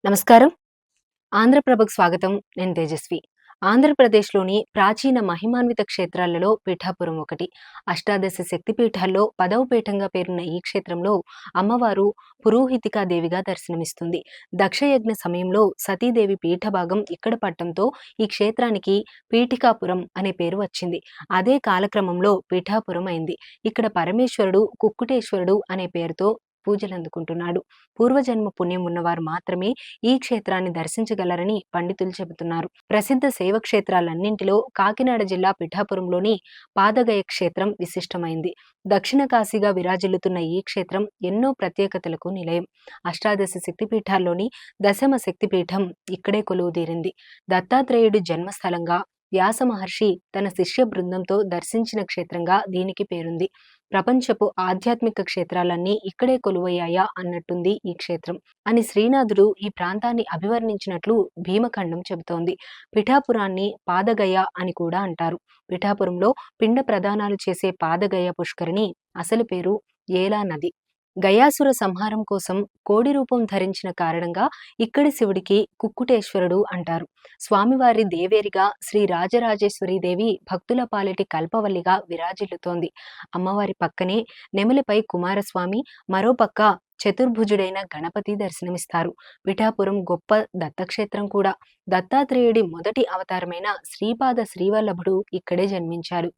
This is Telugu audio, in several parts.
నమస్కారం. ఆంధ్రప్రభకు స్వాగతం. నేను తేజస్వి. ఆంధ్రప్రదేశ్‌లోని ప్రాచీన మహిమాన్విత క్షేత్రాలలో పిఠాపురం ఒకటి. అష్టాదశ శక్తి పీఠాల్లో 10వ పీఠంగా పేరున్న ఈ క్షేత్రంలో అమ్మవారు పురోహితికా దేవిగా దర్శనమిస్తుంది. దక్షయజ్ఞ సమయంలో సతీదేవి పీఠభాగం ఇక్కడ పట్టంతో ఈ క్షేత్రానికి పీఠికాపురం అనే పేరు వచ్చింది. అదే కాలక్రమంలో పిఠాపురం అయింది. ఇక్కడ పరమేశ్వరుడు కుక్కుటేశ్వరుడు అనే పేరుతో పూజలందుకుంటున్నాడు. పూర్వజన్మ పుణ్యం ఉన్నవారు మాత్రమే ఈ క్షేత్రాన్ని దర్శించగలరని పండితులు చెబుతున్నారు. ప్రసిద్ధ శైవ క్షేత్రాలన్నింటిలో కాకినాడ జిల్లా పిఠాపురంలోని పాదగయ క్షేత్రం విశిష్టమైంది. దక్షిణ కాశీగా విరాజిల్లుతున్న ఈ క్షేత్రం ఎన్నో ప్రత్యేకతలకు నిలయం. అష్టాదశ శక్తిపీఠాల్లోని దశమ శక్తిపీఠం ఇక్కడే కొలువుదీరింది. దత్తాత్రేయుడి జన్మస్థలంగా వ్యాస మహర్షి తన శిష్య బృందంతో దర్శించిన క్షేత్రంగా దీనికి పేరుంది. ప్రపంచపు ఆధ్యాత్మిక క్షేత్రాలన్నీ ఇక్కడే కొలువయ్యాయా అన్నట్టుంది ఈ క్షేత్రం అని శ్రీనాథుడు ఈ ప్రాంతాన్ని అభివర్ణించినట్లు భీమఖండం చెబుతోంది. పిఠాపురాన్ని పాదగయ అని కూడా అంటారు. పిఠాపురంలో పిండ ప్రదానాలు చేసే పాదగయ పుష్కరిణి అసలు పేరు ఏలా నది. గయాసుర సంహారం కోసం కోడి రూపం ధరించిన కారణంగా ఇక్కడి శివుడికి కుక్కుటేశ్వరుడు అంటారు. స్వామివారి దేవేరిగా శ్రీ రాజరాజేశ్వరి దేవి భక్తుల పాలిటి కల్పవల్లిగా విరాజిల్లుతోంది. అమ్మవారి పక్కనే నెమలిపై కుమారస్వామి, మరోపక్క చతుర్భుజుడైన గణపతి దర్శనమిస్తారు. పిఠాపురం గొప్ప దత్తక్షేత్రం కూడా. దత్తాత్రేయుడి మొదటి అవతారమైన శ్రీపాద శ్రీవల్లభుడు ఇక్కడే జన్మించాడు.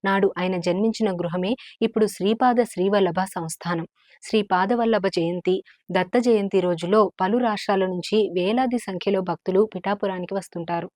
నాడు ఆయన జన్మించిన గృహమే ఇప్పుడు శ్రీపాద శ్రీవల్లభ సంస్థానం. శ్రీపాదవల్లభ జయంతి, దత్త జయంతి రోజుల్లో పలు రాష్ట్రాల నుంచి వేలాది సంఖ్యలో భక్తులు పిఠాపురానికి వస్తుంటారు.